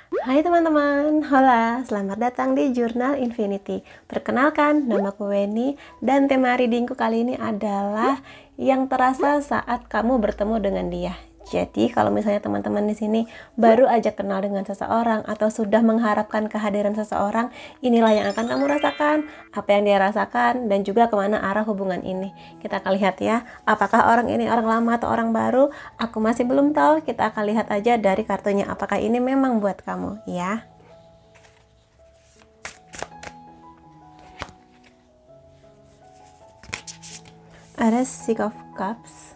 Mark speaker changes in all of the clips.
Speaker 1: Hai teman-teman, hola, selamat datang di Jurnal Infinity. Perkenalkan, namaku Weni dan tema readingku kali ini adalah yang terasa saat kamu bertemu dengan dia. Jadi kalau misalnya teman-teman di sini baru aja kenal dengan seseorang atau sudah mengharapkan kehadiran seseorang, inilah yang akan kamu rasakan, apa yang dia rasakan, dan juga kemana arah hubungan ini. Kita akan lihat ya, apakah orang ini orang lama atau orang baru. Aku masih belum tahu, kita akan lihat aja dari kartunya apakah ini memang buat kamu ya. Ada Six of Cups,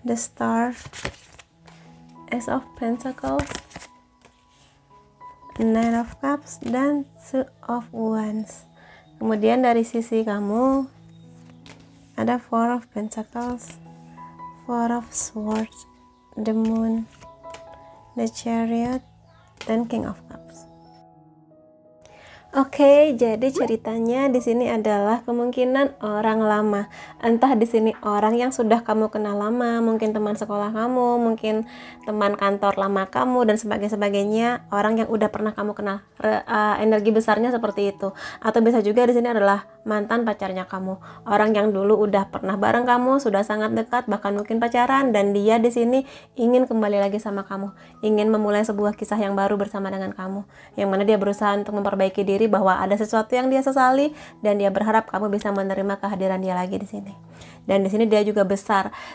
Speaker 1: the Star, Ace of Pentacles, Nine of Cups, dan Two of Wands. Kemudian dari sisi kamu ada Four of Pentacles, Four of Swords, the Moon, the Chariot, dan King of Cups. Oke, jadi ceritanya di sini adalah kemungkinan orang lama. Entah di sini orang yang sudah kamu kenal lama, mungkin teman sekolah kamu, mungkin teman kantor lama kamu dan sebagainya, orang yang udah pernah kamu kenal. Energi besarnya seperti itu. Atau bisa juga di sini adalah mantan pacarnya kamu. Orang yang dulu udah pernah bareng kamu, sudah sangat dekat, bahkan mungkin pacaran, dan dia di sini ingin kembali lagi sama kamu, ingin memulai sebuah kisah yang baru bersama dengan kamu. Yang mana dia berusaha untuk memperbaiki diri bahwa ada sesuatu yang dia sesali dan dia berharap kamu bisa menerima kehadiran dia lagi di sini. Dan di sini dia juga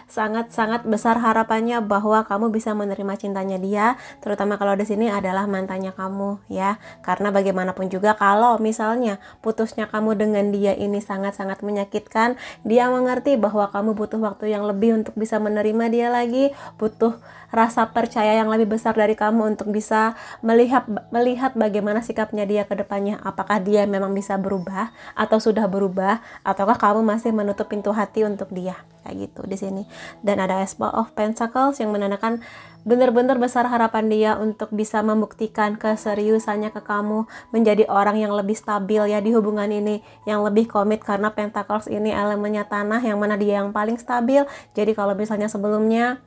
Speaker 1: sangat besar harapannya bahwa kamu bisa menerima cintanya dia, terutama kalau di sini adalah mantannya kamu ya. Karena bagaimanapun juga kalau misalnya putusnya kamu dengan dia ini sangat-sangat menyakitkan, dia mengerti bahwa kamu butuh waktu yang lebih untuk bisa menerima dia lagi, butuh rasa percaya yang lebih besar dari kamu untuk bisa melihat bagaimana sikapnya dia ke depannya. Apakah dia memang bisa berubah atau sudah berubah, ataukah kamu masih menutup pintu hati untuk dia, kayak gitu di sini. Dan ada Ace of Pentacles yang menandakan benar-benar besar harapan dia untuk bisa membuktikan keseriusannya ke kamu, menjadi orang yang lebih stabil ya di hubungan ini, yang lebih komit, karena Pentacles ini elemennya tanah, yang mana dia yang paling stabil. Jadi kalau misalnya sebelumnya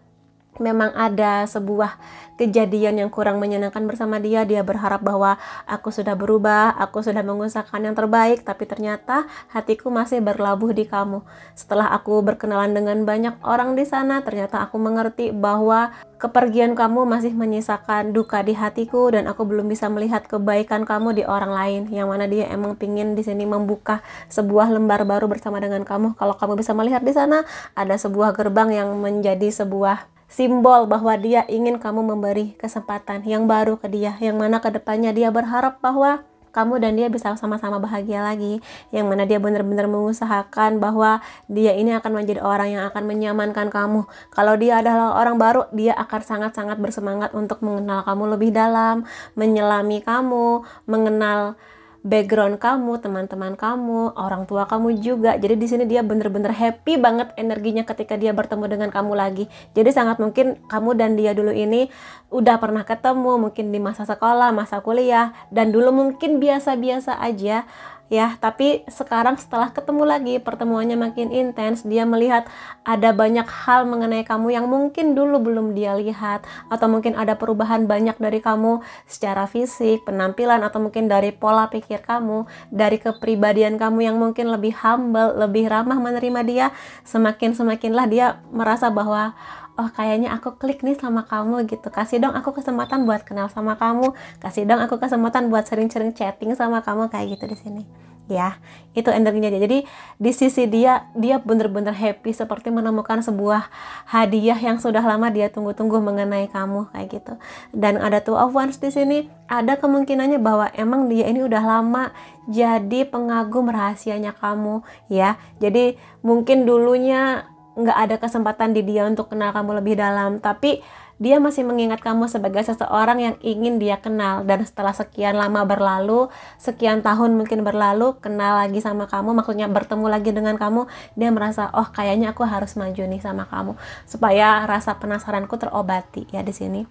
Speaker 1: memang ada sebuah kejadian yang kurang menyenangkan bersama dia, dia berharap bahwa aku sudah berubah, aku sudah mengusahakan yang terbaik, tapi ternyata hatiku masih berlabuh di kamu. Setelah aku berkenalan dengan banyak orang di sana, ternyata aku mengerti bahwa kepergian kamu masih menyisakan duka di hatiku, dan aku belum bisa melihat kebaikan kamu di orang lain, yang mana dia emang pingin di sini membuka sebuah lembar baru bersama dengan kamu. Kalau kamu bisa melihat di sana ada sebuah gerbang yang menjadi sebuah simbol bahwa dia ingin kamu memberi kesempatan yang baru ke dia, yang mana kedepannya dia berharap bahwa kamu dan dia bisa sama-sama bahagia lagi, yang mana dia benar-benar mengusahakan bahwa dia ini akan menjadi orang yang akan menyamankan kamu. Kalau dia adalah orang baru, dia akan sangat-sangat bersemangat untuk mengenal kamu lebih dalam, menyelami kamu, mengenal background kamu, teman-teman kamu, orang tua kamu juga. Jadi di sini dia bener-bener happy banget energinya ketika dia bertemu dengan kamu lagi. Jadi sangat mungkin kamu dan dia dulu ini udah pernah ketemu, mungkin di masa sekolah, masa kuliah, dan dulu mungkin biasa-biasa aja ya, tapi sekarang setelah ketemu lagi, pertemuannya makin intens, dia melihat ada banyak hal mengenai kamu yang mungkin dulu belum dia lihat, atau mungkin ada perubahan banyak dari kamu secara fisik, penampilan, atau mungkin dari pola pikir kamu, dari kepribadian kamu yang mungkin lebih humble, lebih ramah menerima dia. Semakinlah dia merasa bahwa oh kayaknya aku klik nih sama kamu gitu, kasih dong aku kesempatan buat kenal sama kamu, kasih dong aku kesempatan buat sering-sering chatting sama kamu, kayak gitu di sini ya. Itu energinya dia. Jadi di sisi dia bener-bener happy, seperti menemukan sebuah hadiah yang sudah lama dia tunggu-tunggu mengenai kamu, kayak gitu. Dan ada Two of Wands di sini, ada kemungkinannya bahwa emang dia ini udah lama jadi pengagum rahasianya kamu ya. Jadi mungkin dulunya nggak ada kesempatan di dia untuk kenal kamu lebih dalam, tapi dia masih mengingat kamu sebagai seseorang yang ingin dia kenal. Dan setelah sekian lama berlalu, sekian tahun mungkin berlalu, kenal lagi sama kamu, maksudnya bertemu lagi dengan kamu, dia merasa oh kayaknya aku harus maju nih sama kamu supaya rasa penasaranku terobati ya di sini.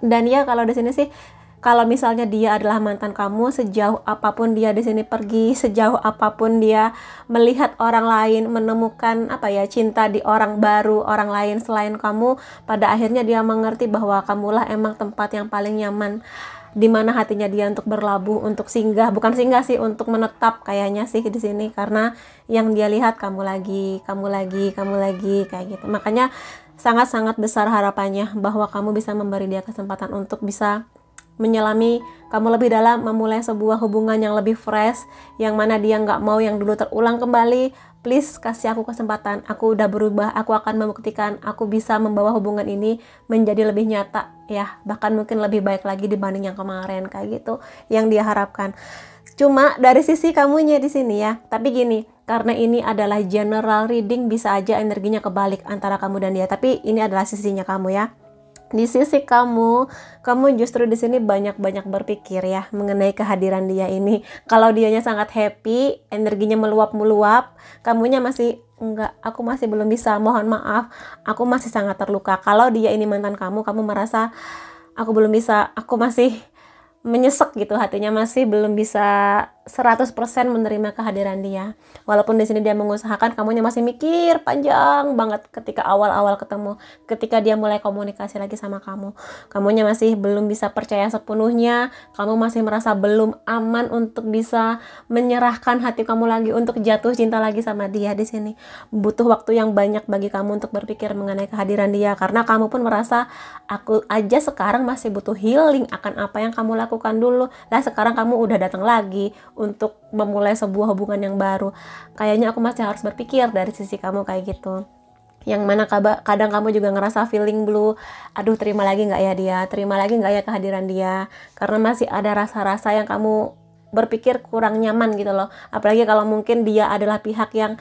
Speaker 1: Dan ya kalau di sini sih kalau misalnya dia adalah mantan kamu, sejauh apapun dia di sini pergi, sejauh apapun dia melihat orang lain, menemukan cinta di orang baru, orang lain selain kamu, pada akhirnya dia mengerti bahwa kamulah emang tempat yang paling nyaman, di mana hatinya dia untuk berlabuh, untuk singgah, bukan singgah sih, untuk menetap kayaknya sih di sini, karena yang dia lihat kamu lagi, kamu lagi, kamu lagi, kayak gitu. Makanya sangat-sangat besar harapannya bahwa kamu bisa memberi dia kesempatan untuk bisa menyelami kamu lebih dalam, memulai sebuah hubungan yang lebih fresh, yang mana dia nggak mau yang dulu terulang kembali. Please kasih aku kesempatan, aku udah berubah, aku akan membuktikan aku bisa membawa hubungan ini menjadi lebih nyata ya, bahkan mungkin lebih baik lagi dibanding yang kemarin, kayak gitu yang dia harapkan. Cuma dari sisi kamunya di sini ya, tapi gini, karena ini adalah general reading, bisa aja energinya kebalik antara kamu dan dia, tapi ini adalah sisinya kamu ya. Di sisi kamu justru di sini banyak-banyak berpikir ya mengenai kehadiran dia ini. Kalau dianya sangat happy, energinya meluap-meluap, kamunya masih enggak, aku masih belum bisa, mohon maaf, aku masih sangat terluka. Kalau dia ini mantan kamu merasa aku belum bisa, aku masih menyesek gitu, hatinya masih belum bisa 100% menerima kehadiran dia. Walaupun di sini dia mengusahakan, kamunya masih mikir panjang banget ketika awal-awal ketemu, ketika dia mulai komunikasi lagi sama kamu. Kamunya masih belum bisa percaya sepenuhnya, kamu masih merasa belum aman untuk bisa menyerahkan hati kamu lagi untuk jatuh cinta lagi sama dia di sini. Butuh waktu yang banyak bagi kamu untuk berpikir mengenai kehadiran dia, karena kamu pun merasa aku aja sekarang masih butuh healing akan apa yang kamu lakukan dulu. Lah sekarang kamu udah datang lagi untuk memulai sebuah hubungan yang baru. Kayaknya aku masih harus berpikir dari sisi kamu kayak gitu. Yang mana kadang kamu juga ngerasa feeling blue, aduh terima lagi nggak ya dia, terima lagi nggak ya kehadiran dia, karena masih ada rasa-rasa yang kamu berpikir kurang nyaman gitu loh. Apalagi kalau mungkin dia adalah pihak yang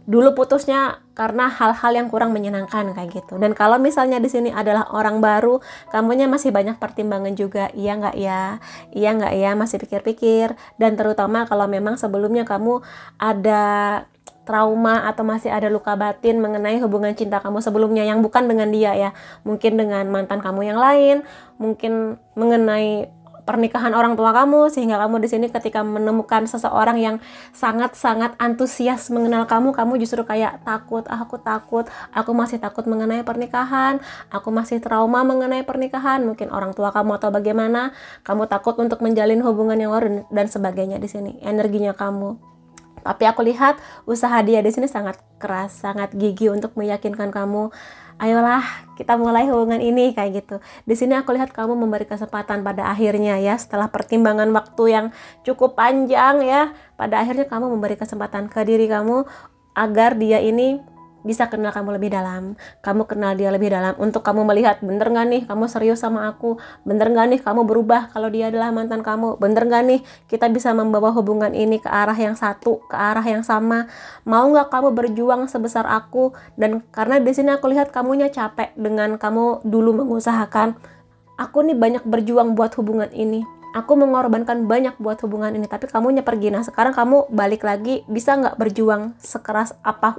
Speaker 1: dulu putusnya karena hal-hal yang kurang menyenangkan kayak gitu. Dan kalau misalnya di sini adalah orang baru, kamunya masih banyak pertimbangan juga, iya nggak ya, masih pikir-pikir. Dan terutama kalau memang sebelumnya kamu ada trauma atau masih ada luka batin mengenai hubungan cinta kamu sebelumnya yang bukan dengan dia ya, mungkin dengan mantan kamu yang lain, mungkin mengenai pernikahan orang tua kamu, sehingga kamu di sini ketika menemukan seseorang yang sangat-sangat antusias mengenal kamu justru kayak takut, aku masih takut mengenai pernikahan, aku masih trauma mengenai pernikahan, mungkin orang tua kamu atau bagaimana, kamu takut untuk menjalin hubungan yang baru dan sebagainya di sini energinya kamu. Tapi aku lihat usaha dia di sini sangat keras, sangat gigih untuk meyakinkan kamu, ayolah kita mulai hubungan ini kayak gitu. Di sini aku lihat kamu memberi kesempatan pada akhirnya ya, setelah pertimbangan waktu yang cukup panjang ya, pada akhirnya kamu memberi kesempatan ke diri kamu agar dia ini bisa kenal kamu lebih dalam, kamu kenal dia lebih dalam, untuk kamu melihat bener gak nih kamu serius sama aku, bener gak nih kamu berubah kalau dia adalah mantan kamu, bener gak nih kita bisa membawa hubungan ini ke arah yang satu, ke arah yang sama, mau gak kamu berjuang sebesar aku. Dan karena di sini aku lihat kamunya capek dengan kamu dulu mengusahakan, aku nih banyak berjuang buat hubungan ini, aku mengorbankan banyak buat hubungan ini, tapi kamunya pergi. Nah sekarang kamu balik lagi, bisa nggak berjuang sekeras apa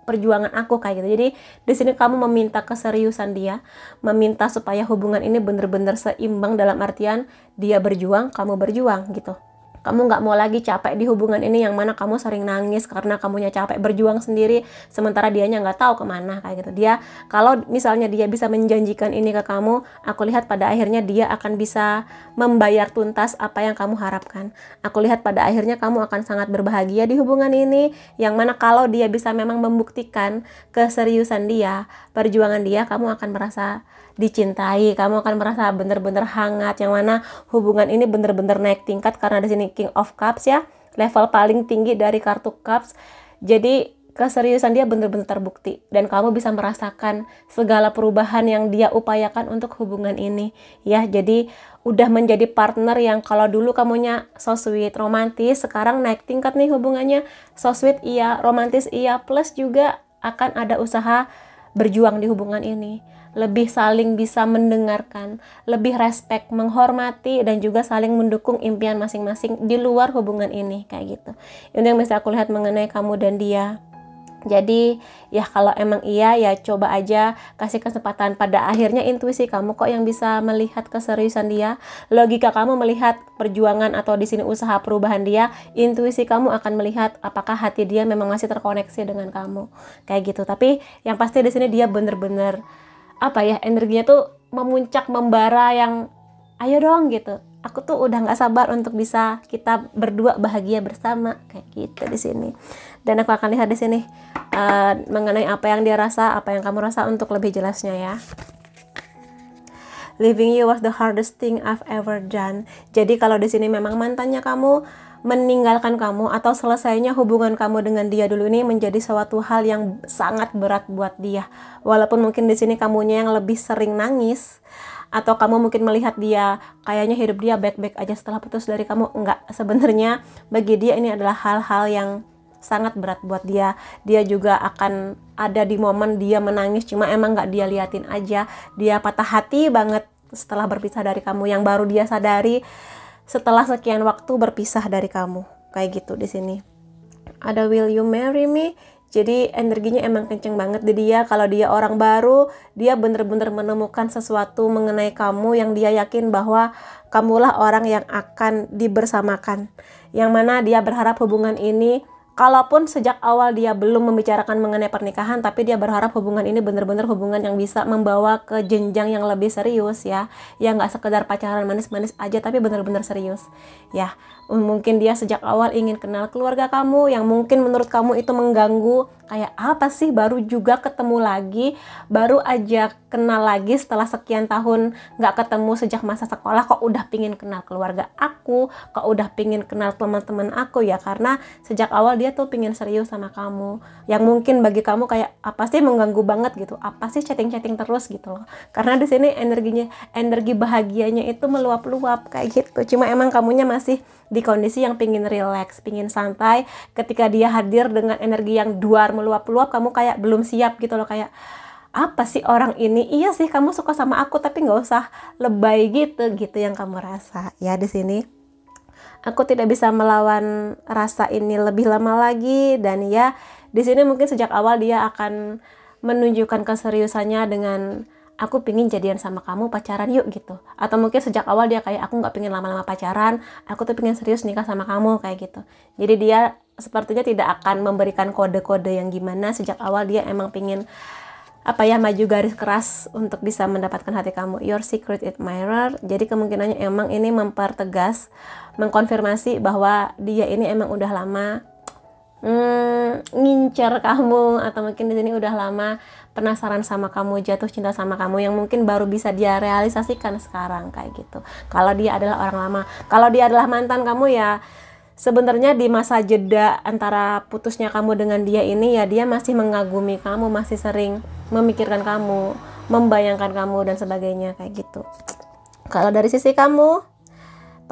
Speaker 1: perjuangan aku kayak gitu. Jadi di sini kamu meminta keseriusan dia, meminta supaya hubungan ini bener-bener seimbang, dalam artian dia berjuang, kamu berjuang gitu. Kamu nggak mau lagi capek di hubungan ini yang mana kamu sering nangis karena kamunya capek berjuang sendiri, sementara dianya nggak tahu kemana kayak gitu. Dia kalau misalnya dia bisa menjanjikan ini ke kamu, aku lihat pada akhirnya dia akan bisa membayar tuntas apa yang kamu harapkan. Aku lihat pada akhirnya kamu akan sangat berbahagia di hubungan ini, yang mana kalau dia bisa memang membuktikan keseriusan dia, perjuangan dia, kamu akan merasa dicintai, kamu akan merasa bener-bener hangat, yang mana hubungan ini bener-bener naik tingkat karena di sini King of Cups ya, level paling tinggi dari kartu Cups. Jadi keseriusan dia bener-bener terbukti dan kamu bisa merasakan segala perubahan yang dia upayakan untuk hubungan ini ya. Jadi udah menjadi partner yang kalau dulu kamunya so sweet, romantis, sekarang naik tingkat nih hubungannya, so sweet iya, romantis iya, plus juga akan ada usaha berjuang di hubungan ini, lebih saling bisa mendengarkan, lebih respect, menghormati, dan juga saling mendukung impian masing-masing di luar hubungan ini kayak gitu. Ini yang bisa aku lihat mengenai kamu dan dia. Jadi ya kalau emang iya ya coba aja kasih kesempatan, pada akhirnya intuisi kamu kok yang bisa melihat keseriusan dia, logika kamu melihat perjuangan atau di sini usaha perubahan dia, intuisi kamu akan melihat apakah hati dia memang masih terkoneksi dengan kamu kayak gitu. Tapi yang pasti di sini dia bener-bener apa ya, energinya tuh memuncak membara yang ayo dong gitu. Aku tuh udah nggak sabar untuk bisa kita berdua bahagia bersama kayak gitu di sini. Dan aku akan lihat di sini mengenai apa yang dia rasa, apa yang kamu rasa untuk lebih jelasnya ya. Leaving you was the hardest thing I've ever done. Jadi kalau di sini memang mantannya kamu meninggalkan kamu atau selesainya hubungan kamu dengan dia dulu ini menjadi suatu hal yang sangat berat buat dia. Walaupun mungkin di sini kamunya yang lebih sering nangis, atau kamu mungkin melihat dia kayaknya hidup dia baik-baik aja setelah putus dari kamu. Enggak, sebenarnya bagi dia ini adalah hal-hal yang sangat berat buat dia. Dia juga akan ada di momen dia menangis, cuma emang nggak dia liatin aja. Dia patah hati banget setelah berpisah dari kamu, yang baru dia sadari setelah sekian waktu berpisah dari kamu. Kayak gitu di sini. Ada will you marry me? Jadi energinya emang kenceng banget di dia. Kalau dia orang baru, dia bener-bener menemukan sesuatu mengenai kamu yang dia yakin bahwa kamulah orang yang akan dibersamakan. Yang mana dia berharap hubungan ini, kalaupun sejak awal dia belum membicarakan mengenai pernikahan, tapi dia berharap hubungan ini bener-bener hubungan yang bisa membawa ke jenjang yang lebih serius ya. Ya nggak sekedar pacaran manis-manis aja, tapi bener-bener serius. Ya, mungkin dia sejak awal ingin kenal keluarga kamu yang mungkin menurut kamu itu mengganggu. Kayak apa sih baru juga ketemu lagi, baru aja kenal lagi setelah sekian tahun nggak ketemu sejak masa sekolah, kok udah pingin kenal keluarga aku, kok udah pingin kenal teman-teman aku ya, karena sejak awal dia tuh pingin serius sama kamu. Yang mungkin bagi kamu kayak apa sih mengganggu banget gitu, apa sih chatting-chatting terus gitu loh. Karena di sini energi bahagianya itu meluap-luap kayak gitu. Cuma emang kamunya masih di kondisi yang pingin relax, pingin santai. Ketika dia hadir dengan energi yang duar meluap-luap, kamu kayak belum siap gitu loh, kayak apa sih orang ini? Iya sih kamu suka sama aku, tapi nggak usah lebay gitu yang kamu rasa ya di sini. Aku tidak bisa melawan rasa ini lebih lama lagi, dan ya di sini mungkin sejak awal dia akan menunjukkan keseriusannya dengan aku pingin jadian sama kamu, pacaran yuk gitu. Atau mungkin sejak awal dia kayak aku nggak pingin lama-lama pacaran, aku tuh pingin serius nikah sama kamu kayak gitu. Jadi dia sepertinya tidak akan memberikan kode-kode yang gimana. Sejak awal dia emang pingin apa ya, maju garis keras untuk bisa mendapatkan hati kamu. Your secret admirer. Jadi kemungkinannya emang ini mempertegas, mengkonfirmasi bahwa dia ini emang udah lama ngincer kamu, atau mungkin di sini udah lama penasaran sama kamu, jatuh cinta sama kamu, yang mungkin baru bisa dia realisasikan sekarang kayak gitu. Kalau dia adalah orang lama, kalau dia adalah mantan kamu ya sebenarnya di masa jeda antara putusnya kamu dengan dia ini ya dia masih mengagumi kamu, masih sering memikirkan kamu, membayangkan kamu dan sebagainya kayak gitu. Kalau dari sisi kamu,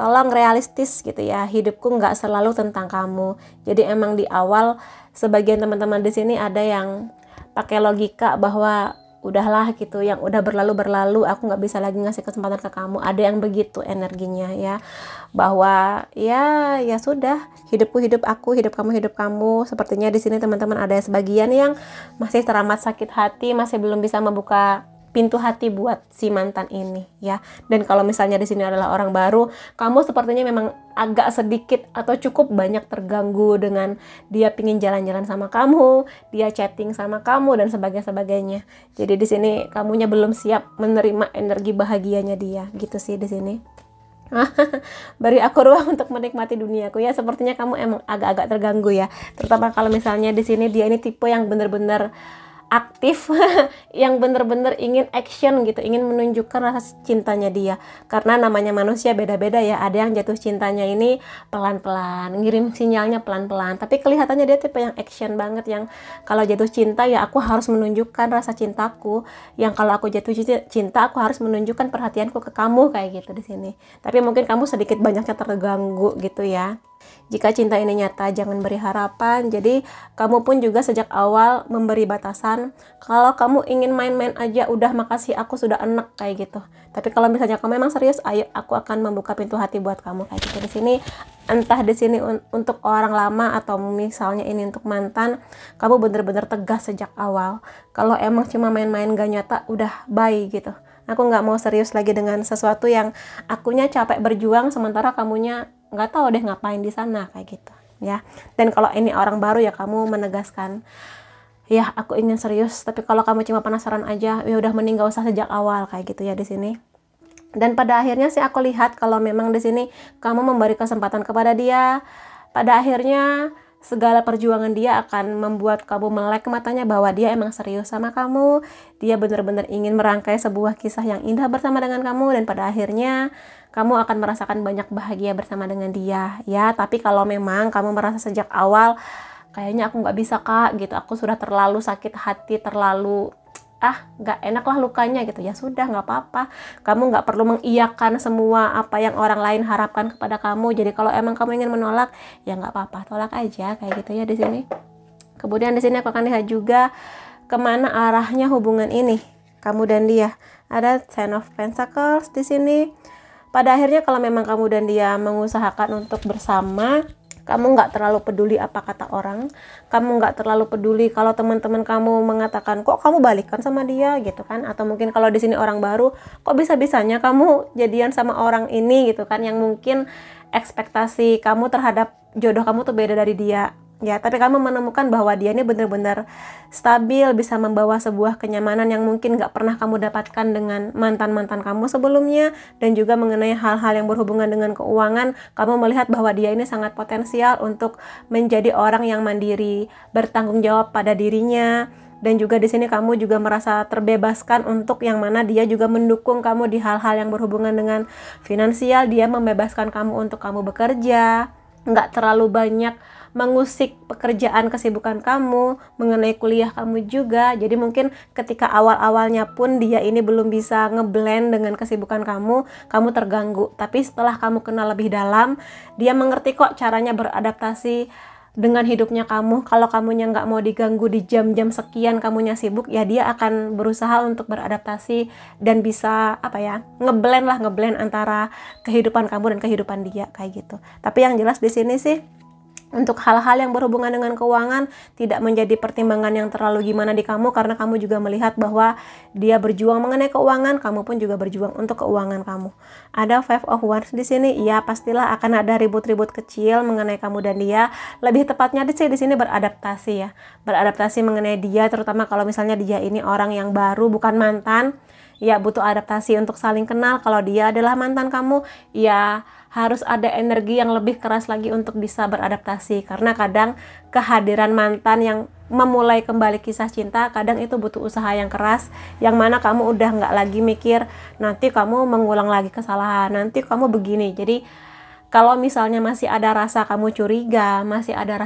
Speaker 1: tolong realistis gitu ya, hidupku nggak selalu tentang kamu. Jadi emang di awal sebagian teman-teman di sini ada yang pakai logika bahwa udahlah gitu, yang udah berlalu aku nggak bisa lagi ngasih kesempatan ke kamu. Ada yang begitu energinya ya, bahwa ya sudah, hidupku hidup aku, hidup kamu. Sepertinya di sini teman-teman ada sebagian yang masih teramat sakit hati, masih belum bisa membuka pintu hati buat si mantan ini ya. Dan kalau misalnya di sini adalah orang baru, kamu sepertinya memang agak sedikit atau cukup banyak terganggu dengan dia pingin jalan-jalan sama kamu, dia chatting sama kamu dan sebagainya. Jadi di sini kamunya belum siap menerima energi bahagianya dia gitu sih di sini. Beri aku ruang untuk menikmati duniaku ya. Sepertinya kamu emang agak-agak terganggu ya. Terutama kalau misalnya di sini dia ini tipe yang bener-bener aktif, yang bener-bener ingin action gitu, ingin menunjukkan rasa cintanya dia. Karena namanya manusia beda-beda ya. Ada yang jatuh cintanya ini pelan-pelan, ngirim sinyalnya pelan-pelan. Tapi kelihatannya dia tipe yang action banget, yang kalau jatuh cinta ya aku harus menunjukkan rasa cintaku. Yang kalau aku jatuh cinta aku harus menunjukkan perhatianku ke kamu kayak gitu di sini. Tapi mungkin kamu sedikit banyaknya terganggu gitu ya. Jika cinta ini nyata, jangan beri harapan. Jadi kamu pun juga sejak awal memberi batasan. Kalau kamu ingin main-main aja, udah makasih, aku sudah enek, kayak gitu. Tapi kalau misalnya kamu memang serius, ayo aku akan membuka pintu hati buat kamu, kayak gitu. Di sini entah di sini untuk orang lama atau misalnya ini untuk mantan, kamu bener-bener tegas sejak awal. Kalau emang cuma main-main gak nyata, udah bye gitu. Aku nggak mau serius lagi dengan sesuatu yang akunya capek berjuang sementara kamunya nggak tahu deh ngapain di sana, kayak gitu ya. Dan kalau ini orang baru ya kamu menegaskan, ya aku ingin serius, tapi kalau kamu cuma penasaran aja, ya udah mending gak usah sejak awal, kayak gitu ya di sini. Dan pada akhirnya sih aku lihat kalau memang di sini kamu memberi kesempatan kepada dia, pada akhirnya segala perjuangan dia akan membuat kamu melek matanya bahwa dia emang serius sama kamu. Dia benar-benar ingin merangkai sebuah kisah yang indah bersama dengan kamu, dan pada akhirnya kamu akan merasakan banyak bahagia bersama dengan dia ya. Tapi kalau memang kamu merasa sejak awal kayaknya aku nggak bisa kak gitu, aku sudah terlalu sakit hati, terlalu nggak enak lah lukanya gitu, ya sudah nggak apa-apa. Kamu nggak perlu mengiyakan semua apa yang orang lain harapkan kepada kamu. Jadi kalau emang kamu ingin menolak, ya nggak apa-apa, tolak aja, kayak gitu ya di sini. Kemudian di sini aku akan lihat juga kemana arahnya hubungan ini, kamu dan dia. Ada Ten of Pentacles di sini. Pada akhirnya kalau memang kamu dan dia mengusahakan untuk bersama, kamu nggak terlalu peduli apa kata orang, kamu nggak terlalu peduli kalau teman-teman kamu mengatakan kok kamu balikan sama dia gitu kan, atau mungkin kalau di sini orang baru, kok bisa-bisanya kamu jadian sama orang ini gitu kan, yang mungkin ekspektasi kamu terhadap jodoh kamu tuh beda dari dia. Ya, tapi kamu menemukan bahwa dia ini benar-benar stabil, bisa membawa sebuah kenyamanan yang mungkin gak pernah kamu dapatkan dengan mantan-mantan kamu sebelumnya. Dan juga mengenai hal-hal yang berhubungan dengan keuangan, kamu melihat bahwa dia ini sangat potensial untuk menjadi orang yang mandiri, bertanggung jawab pada dirinya. Dan juga di sini kamu juga merasa terbebaskan untuk yang mana dia juga mendukung kamu di hal-hal yang berhubungan dengan finansial. Dia membebaskan kamu untuk kamu bekerja, nggak terlalu banyak mengusik pekerjaan kesibukan kamu, mengenai kuliah kamu juga. Jadi mungkin ketika awal-awalnya pun dia ini belum bisa ngeblend dengan kesibukan kamu terganggu. Tapi setelah kamu kenal lebih dalam, dia mengerti kok caranya beradaptasi dengan hidupnya kamu. Kalau kamunya nggak mau diganggu di jam-jam sekian kamunya sibuk, ya dia akan berusaha untuk beradaptasi dan bisa ngeblend antara kehidupan kamu dan kehidupan dia, kayak gitu. Tapi yang jelas di sini sih, untuk hal-hal yang berhubungan dengan keuangan tidak menjadi pertimbangan yang terlalu gimana di kamu, karena kamu juga melihat bahwa dia berjuang mengenai keuangan, kamu pun juga berjuang untuk keuangan kamu. Ada Five of Wands di sini, ya pastilah akan ada ribut-ribut kecil mengenai kamu dan dia. Lebih tepatnya di sini beradaptasi ya, beradaptasi mengenai dia, terutama kalau misalnya dia ini orang yang baru, bukan mantan. Ya butuh adaptasi untuk saling kenal. Kalau dia adalah mantan kamu, ya harus ada energi yang lebih keras lagi untuk bisa beradaptasi. Karena kadang kehadiran mantan yang memulai kembali kisah cinta, kadang itu butuh usaha yang keras, yang mana kamu udah nggak lagi mikir nanti kamu mengulang lagi kesalahan, nanti kamu begini. Jadi kalau misalnya masih ada rasa kamu curiga, masih ada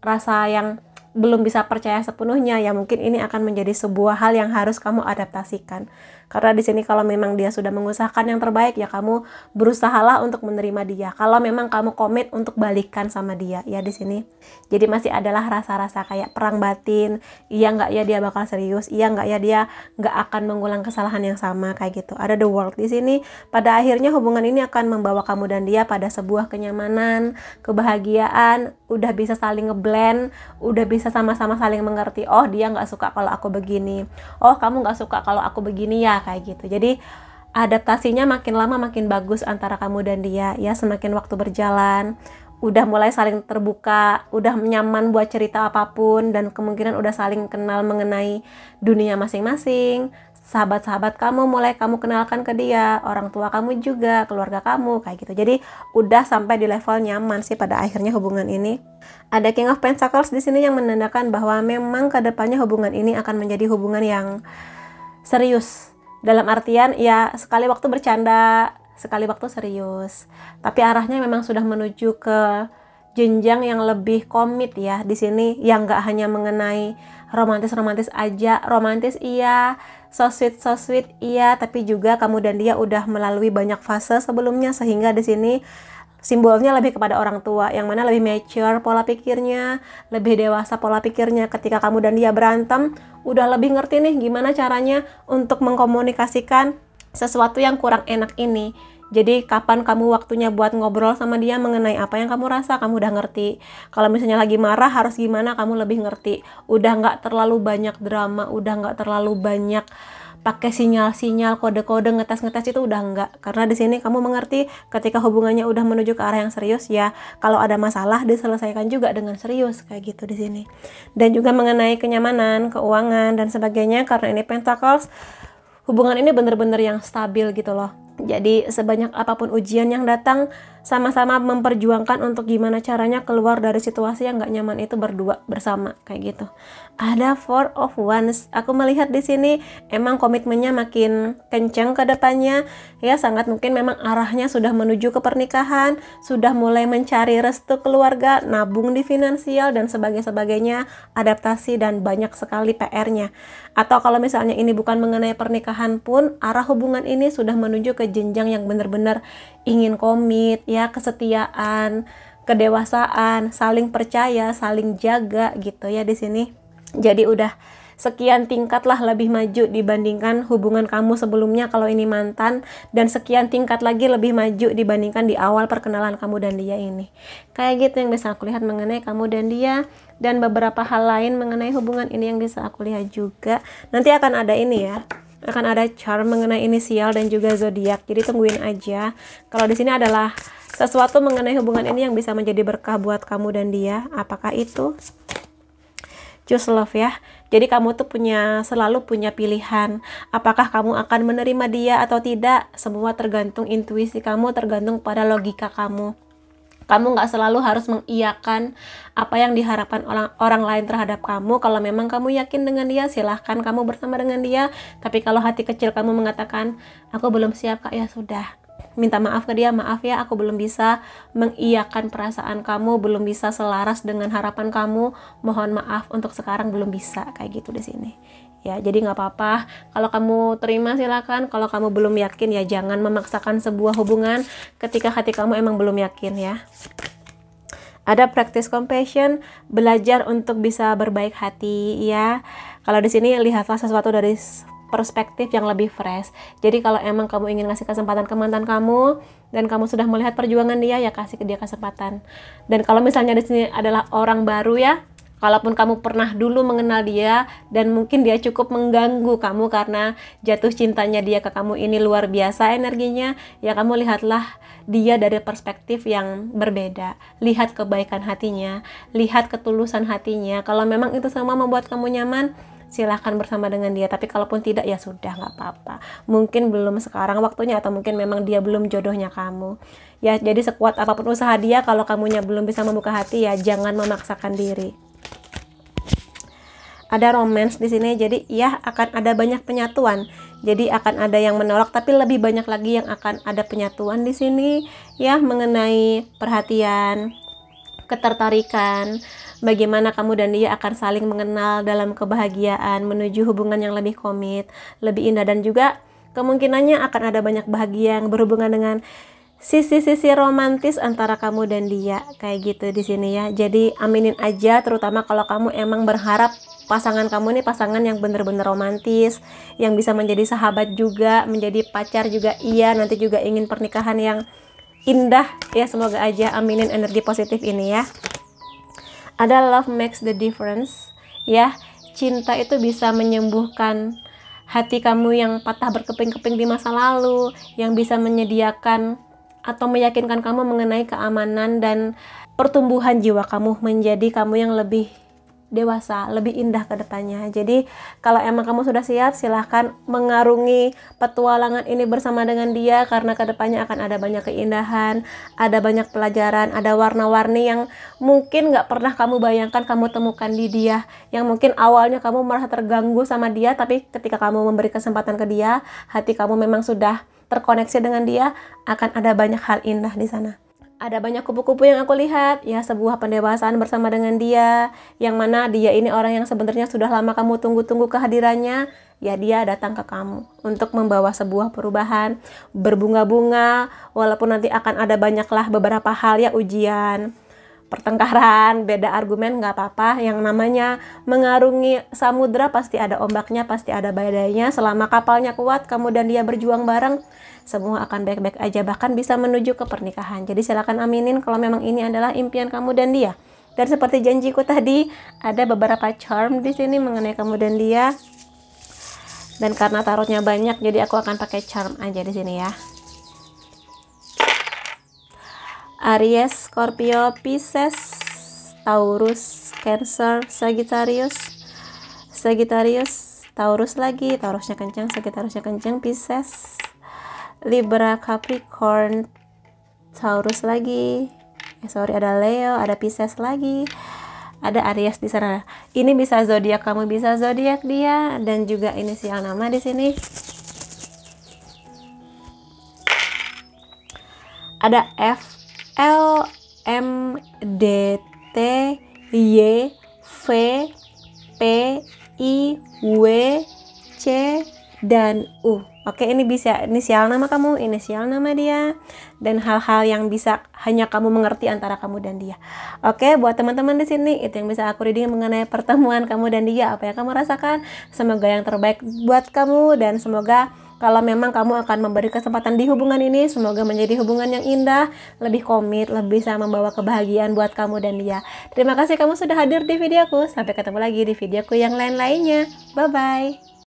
Speaker 1: rasa yang belum bisa percaya sepenuhnya, ya mungkin ini akan menjadi sebuah hal yang harus kamu adaptasikan. Karena di sini kalau memang dia sudah mengusahakan yang terbaik, ya kamu berusahalah untuk menerima dia. Kalau memang kamu komit untuk balikan sama dia, ya di sini. Jadi masih adalah rasa-rasa kayak perang batin. Iya nggak ya dia bakal serius? Iya nggak ya dia nggak akan mengulang kesalahan yang sama, kayak gitu. Ada The World di sini. Pada akhirnya hubungan ini akan membawa kamu dan dia pada sebuah kenyamanan, kebahagiaan, udah bisa saling ngeblend, udah bisa sama-sama saling mengerti. Oh dia nggak suka kalau aku begini, oh kamu nggak suka kalau aku begini ya, kayak gitu. Jadi adaptasinya makin lama makin bagus antara kamu dan dia ya. Semakin waktu berjalan, udah mulai saling terbuka, udah nyaman buat cerita apapun, dan kemungkinan udah saling kenal mengenai dunia masing-masing. Sahabat-sahabat kamu mulai kamu kenalkan ke dia, orang tua kamu juga, keluarga kamu, kayak gitu. Jadi udah sampai di level nyaman sih pada akhirnya hubungan ini. Ada King of Pentacles di sini yang menandakan bahwa memang kedepannya hubungan ini akan menjadi hubungan yang serius. Dalam artian ya sekali waktu bercanda, sekali waktu serius. Tapi arahnya memang sudah menuju ke jenjang yang lebih komit ya. Di sini yang nggak hanya mengenai romantis-romantis aja. Romantis iya, so sweet iya, tapi juga kamu dan dia udah melalui banyak fase sebelumnya, sehingga di sini simbolnya lebih kepada orang tua, yang mana lebih mature pola pikirnya, lebih dewasa pola pikirnya. Ketika kamu dan dia berantem, udah lebih ngerti nih gimana caranya untuk mengkomunikasikan sesuatu yang kurang enak ini. Jadi kapan kamu waktunya buat ngobrol sama dia mengenai apa yang kamu rasa, kamu udah ngerti. Kalau misalnya lagi marah harus gimana, kamu lebih ngerti. Udah nggak terlalu banyak drama, udah nggak terlalu banyak pakai sinyal-sinyal, kode-kode, ngetes-ngetes, itu udah enggak. Karena di sini kamu mengerti ketika hubungannya udah menuju ke arah yang serius, ya kalau ada masalah diselesaikan juga dengan serius, kayak gitu di sini. Dan juga mengenai kenyamanan, keuangan dan sebagainya, karena ini Pentacles, hubungan ini bener-bener yang stabil gitu loh. Jadi sebanyak apapun ujian yang datang, sama-sama memperjuangkan untuk gimana caranya keluar dari situasi yang gak nyaman itu berdua bersama, kayak gitu. Ada Four of Wands. Aku melihat di sini emang komitmennya makin kencang ke depannya, ya sangat mungkin memang arahnya sudah menuju ke pernikahan, sudah mulai mencari restu keluarga, nabung di finansial dan sebagainya, adaptasi dan banyak sekali PR-nya. Atau kalau misalnya ini bukan mengenai pernikahan pun, arah hubungan ini sudah menuju ke jenjang yang benar-benar ingin komit, ya kesetiaan, kedewasaan, saling percaya, saling jaga gitu ya di sini. Jadi udah sekian tingkat lah lebih maju dibandingkan hubungan kamu sebelumnya kalau ini mantan, dan sekian tingkat lagi lebih maju dibandingkan di awal perkenalan kamu dan dia ini. Kayak gitu yang bisa aku lihat mengenai kamu dan dia, dan beberapa hal lain mengenai hubungan ini yang bisa aku lihat juga. Nanti akan ada ini ya, akan ada charm mengenai inisial dan juga zodiak. Jadi tungguin aja. Kalau di sini adalah sesuatu mengenai hubungan ini yang bisa menjadi berkah buat kamu dan dia. Apakah itu? Choose love ya. Jadi kamu tuh selalu punya pilihan. Apakah kamu akan menerima dia atau tidak? Semua tergantung intuisi kamu, tergantung pada logika kamu. Kamu nggak selalu harus mengiyakan apa yang diharapkan orang lain terhadap kamu. Kalau memang kamu yakin dengan dia, silahkan kamu bersama dengan dia. Tapi kalau hati kecil kamu mengatakan, aku belum siap kak, ya sudah. Minta maaf ke dia, maaf ya aku belum bisa mengiyakan perasaan kamu, belum bisa selaras dengan harapan kamu, mohon maaf untuk sekarang belum bisa, kayak gitu di sini. Ya, jadi nggak apa-apa. Kalau kamu terima silakan. Kalau kamu belum yakin ya jangan memaksakan sebuah hubungan ketika hati kamu emang belum yakin ya. Ada practice compassion, belajar untuk bisa berbaik hati ya. Kalau di sini lihatlah sesuatu dari perspektif yang lebih fresh. Jadi kalau emang kamu ingin ngasih kesempatan ke mantan kamu dan kamu sudah melihat perjuangan dia, ya kasih ke dia kesempatan. Dan kalau misalnya di sini adalah orang baru ya, kalaupun kamu pernah dulu mengenal dia dan mungkin dia cukup mengganggu kamu karena jatuh cintanya dia ke kamu ini luar biasa energinya, ya kamu lihatlah dia dari perspektif yang berbeda. Lihat kebaikan hatinya, lihat ketulusan hatinya. Kalau memang itu semua membuat kamu nyaman, silahkan bersama dengan dia. Tapi kalaupun tidak, ya sudah, nggak apa-apa. Mungkin belum sekarang waktunya, atau mungkin memang dia belum jodohnya kamu. Ya, jadi sekuat apapun usaha dia, kalau kamunya belum bisa membuka hati, ya jangan memaksakan diri. Ada romance di sini, jadi ya akan ada banyak penyatuan. Jadi akan ada yang menolak, tapi lebih banyak lagi yang akan ada penyatuan di sini ya, mengenai perhatian, ketertarikan, bagaimana kamu dan dia akan saling mengenal dalam kebahagiaan menuju hubungan yang lebih komit, lebih indah, dan juga kemungkinannya akan ada banyak bahagia yang berhubungan dengan sisi-sisi romantis antara kamu dan dia, kayak gitu di sini ya. Jadi aminin aja, terutama kalau kamu emang berharap pasangan kamu ini pasangan yang bener-bener romantis, yang bisa menjadi sahabat juga, menjadi pacar juga, iya, nanti juga ingin pernikahan yang indah ya. Semoga aja, aminin energi positif ini ya. Ada love makes the difference ya, cinta itu bisa menyembuhkan hati kamu yang patah berkeping-keping di masa lalu, yang bisa menyediakan atau meyakinkan kamu mengenai keamanan dan pertumbuhan jiwa kamu menjadi kamu yang lebih dewasa, lebih indah ke depannya. Jadi kalau emang kamu sudah siap, silahkan mengarungi petualangan ini bersama dengan dia, karena ke depannya akan ada banyak keindahan, ada banyak pelajaran, ada warna-warni yang mungkin nggak pernah kamu bayangkan kamu temukan di dia, yang mungkin awalnya kamu merasa terganggu sama dia, tapi ketika kamu memberi kesempatan ke dia, hati kamu memang sudah terkoneksi dengan dia, akan ada banyak hal indah di sana. Ada banyak kupu-kupu yang aku lihat, ya sebuah pendewasaan bersama dengan dia, yang mana dia ini orang yang sebenarnya sudah lama kamu tunggu-tunggu kehadirannya, ya dia datang ke kamu untuk membawa sebuah perubahan, berbunga-bunga, walaupun nanti akan ada banyaklah beberapa hal ya, ujian, pertengkaran, beda argumen, nggak apa-apa. Yang namanya mengarungi samudra pasti ada ombaknya, pasti ada badainya. Selama kapalnya kuat, kamu dan dia berjuang bareng, semua akan baik-baik aja, bahkan bisa menuju ke pernikahan. Jadi silakan aminin kalau memang ini adalah impian kamu dan dia. Dan seperti janjiku tadi, ada beberapa charm di sini mengenai kamu dan dia. Dan karena tarotnya banyak, jadi aku akan pakai charm aja di sini ya. Aries, Scorpio, Pisces, Taurus, Cancer, Sagittarius, Taurus lagi, Taurusnya kencang, Sagittariusnya kencang, Pisces, Libra, Capricorn, Taurus lagi, ada Leo, ada Pisces lagi, ada Aries di sana. Ini bisa zodiak kamu, bisa zodiak dia, dan juga inisial nama di sini. Ada F, L, M, D, T, Y, V, P, I, W, C, dan U. Oke, ini bisa inisial nama kamu, inisial nama dia, dan hal-hal yang bisa hanya kamu mengerti antara kamu dan dia. Oke, buat teman-teman di sini, itu yang bisa aku reading mengenai pertemuan kamu dan dia. Apa yang kamu rasakan? Semoga yang terbaik buat kamu, dan semoga kalau memang kamu akan memberi kesempatan di hubungan ini, semoga menjadi hubungan yang indah, lebih komit, lebih bisa membawa kebahagiaan buat kamu dan dia. Terima kasih kamu sudah hadir di videoku. Sampai ketemu lagi di videoku yang lain-lainnya. Bye-bye.